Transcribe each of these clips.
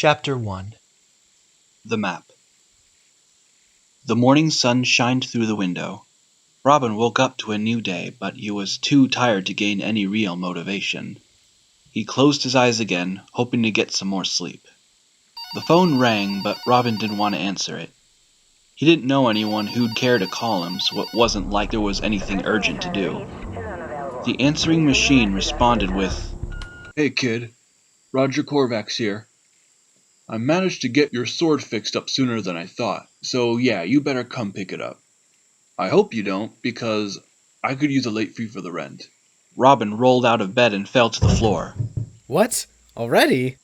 Chapter 1. The Map. The morning sun shined through the window. Robin woke up to a new day, but he was too tired to gain any real motivation. He closed his eyes again, hoping to get some more sleep. The phone rang, but Robin didn't want to answer it. He didn't know anyone who'd care to call him, so it wasn't like there was anything urgent to do. The answering machine responded with, "Hey kid, Roger Corvax here. I managed to get your sword fixed up sooner than I thought, so yeah, you better come pick it up. I hope you don't, because I could use a late fee for the rent." Robin rolled out of bed and fell to the floor. What? Already?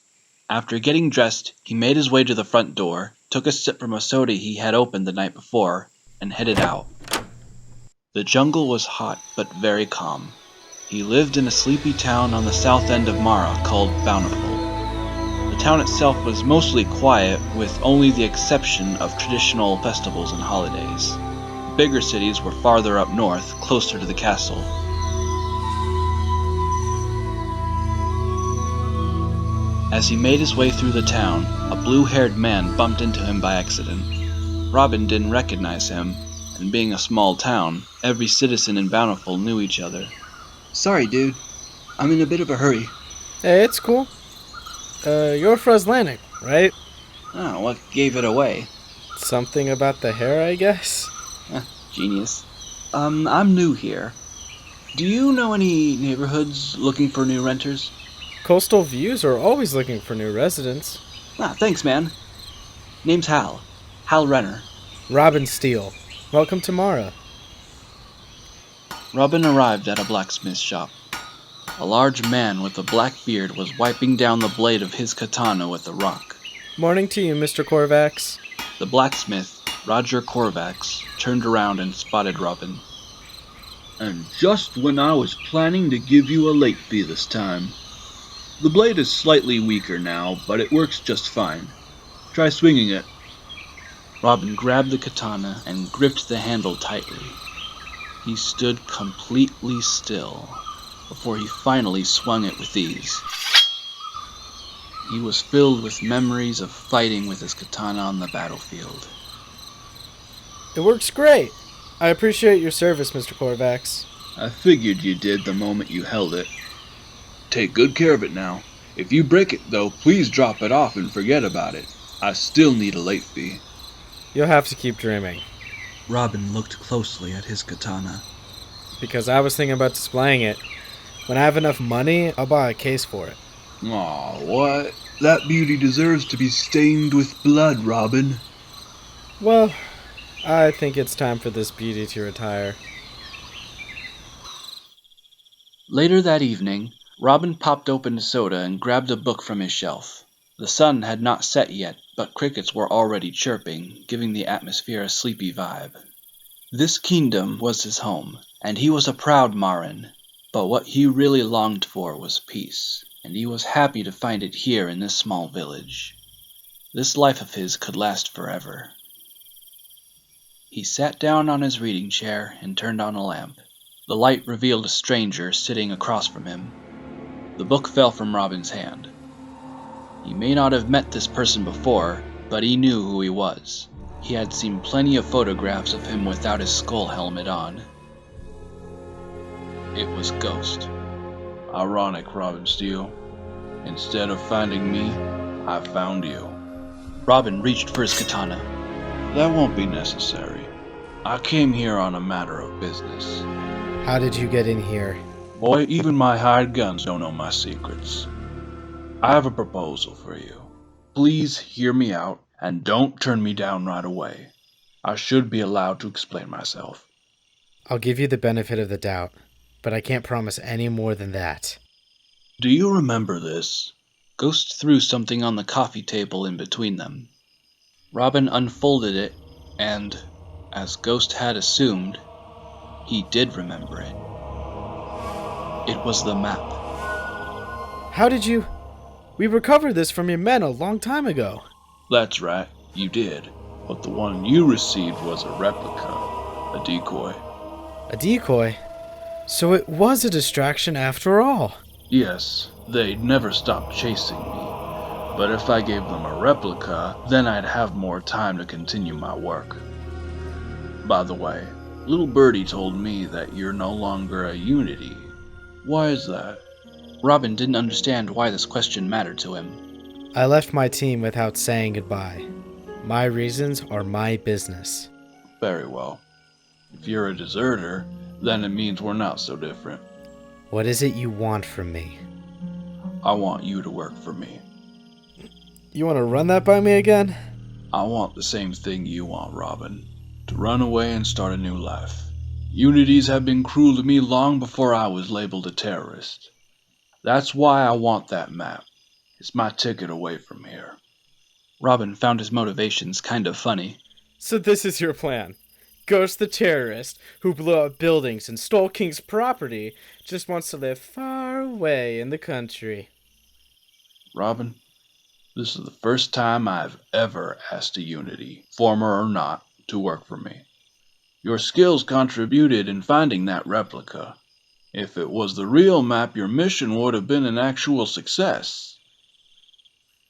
After getting dressed, he made his way to the front door, took a sip from a soda he had opened the night before, and headed out. The jungle was hot, but very calm. He lived in a sleepy town on the south end of Mara called Bountiful. The town itself was mostly quiet, with only the exception of traditional festivals and holidays. Bigger cities were farther up north, closer to the castle. As he made his way through the town, a blue-haired man bumped into him by accident. Robin didn't recognize him, and being a small town, every citizen in Bountiful knew each other. "Sorry, dude. I'm in a bit of a hurry." Hey, it's cool. You're Freslanic, right? Oh, what gave it away? Something about the hair, I guess? Genius. I'm new here. Do you know any neighborhoods looking for new renters? Coastal Views are always looking for new residents. Thanks, man. Name's Hal. Hal Renner. Robin Steele. Welcome to Mara. Robin arrived at a blacksmith shop. A large man with a black beard was wiping down the blade of his katana with a rock. Morning to you, Mr. Corvax. The blacksmith, Roger Corvax, turned around and spotted Robin. "And just when I was planning to give you a late fee this time. The blade is slightly weaker now, but it works just fine. Try swinging it." Robin grabbed the katana and gripped the handle tightly. He stood completely still before he finally swung it with ease. He was filled with memories of fighting with his katana on the battlefield. It works great. I appreciate your service, Mr. Corvax. "I figured you did the moment you held it. Take good care of it now. If you break it, though, please drop it off and forget about it. I still need a late fee." You'll have to keep dreaming. Robin looked closely at his katana. Because I was thinking about displaying it. When I have enough money, I'll buy a case for it. Aw, what? That beauty deserves to be stained with blood, Robin. Well, I think it's time for this beauty to retire. Later that evening, Robin popped open a soda and grabbed a book from his shelf. The sun had not set yet, but crickets were already chirping, giving the atmosphere a sleepy vibe. This kingdom was his home, and he was a proud Maran, but what he really longed for was peace, and he was happy to find it here in this small village. This life of his could last forever. He sat down on his reading chair and turned on a lamp. The light revealed a stranger sitting across from him. The book fell from Robin's hand. He may not have met this person before, but he knew who he was. He had seen plenty of photographs of him without his skull helmet on. It was Ghost. Ironic, Robin Steele. Instead of finding me, I found you. Robin reached for his katana. "That won't be necessary. I came here on a matter of business." How did you get in here? Boy, even my hired guns don't know my secrets. I have a proposal for you. Please hear me out, and don't turn me down right away. I should be allowed to explain myself. I'll give you the benefit of the doubt, but I can't promise any more than that. Do you remember this? Ghost threw something on the coffee table in between them. Robin unfolded it, and, as Ghost had assumed, he did remember it. It was the map. How did you... We recovered this from your men a long time ago. That's right, you did. But the one you received was a replica, a decoy. A decoy? So it was a distraction after all. Yes, they'd never stopped chasing me. But if I gave them a replica, then I'd have more time to continue my work. By the way, little birdie told me that you're no longer a Unity. Why is that? Robin didn't understand why this question mattered to him. I left my team without saying goodbye. My reasons are my business. Very well. If you're a deserter, then it means we're not so different. What is it you want from me? I want you to work for me. You want to run that by me again? I want the same thing you want, Robin. To run away and start a new life. Unities have been cruel to me long before I was labeled a terrorist. That's why I want that map. It's my ticket away from here. Robin found his motivations kind of funny. So this is your plan. Ghost the terrorist who blew up buildings and stole King's property just wants to live far away in the country. Robin, this is the first time I've ever asked a Unity, former or not, to work for me. Your skills contributed in finding that replica. If it was the real map, your mission would have been an actual success.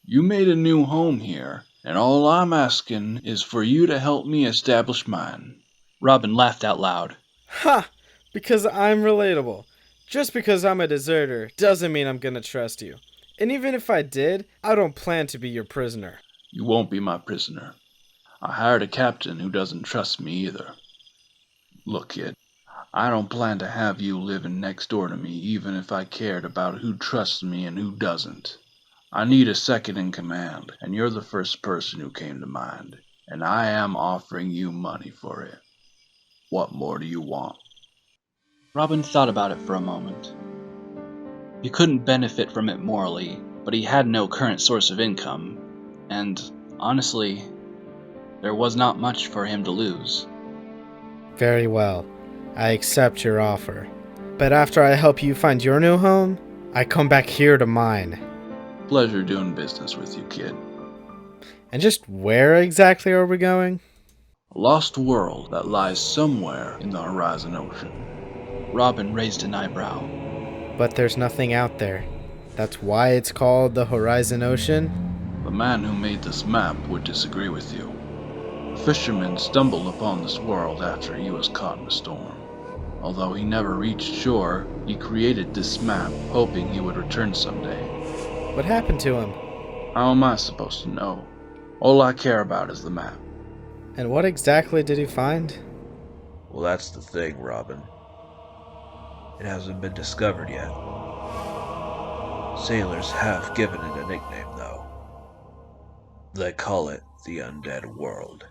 You made a new home here, and all I'm asking is for you to help me establish mine. Robin laughed out loud. Ha! Because I'm relatable. Just because I'm a deserter doesn't mean I'm gonna trust you. And even if I did, I don't plan to be your prisoner. You won't be my prisoner. I hired a captain who doesn't trust me either. Look, kid, I don't plan to have you living next door to me even if I cared about who trusts me and who doesn't. I need a second in command, and you're the first person who came to mind, and I am offering you money for it. What more do you want? Robin thought about it for a moment. He couldn't benefit from it morally, but he had no current source of income, and, honestly, there was not much for him to lose. Very well. I accept your offer. But after I help you find your new home, I come back here to mine. Pleasure doing business with you, kid. And just where exactly are we going? A lost world that lies somewhere in the Horizon Ocean. Robin raised an eyebrow. But there's nothing out there. That's why it's called the Horizon Ocean? The man who made this map would disagree with you. A fisherman stumbled upon this world after he was caught in a storm. Although he never reached shore, he created this map hoping he would return someday. What happened to him? How am I supposed to know? All I care about is the map. And what exactly did he find? Well, that's the thing, Robin. It hasn't been discovered yet. Sailors have given it a nickname, though. They call it the Undead World.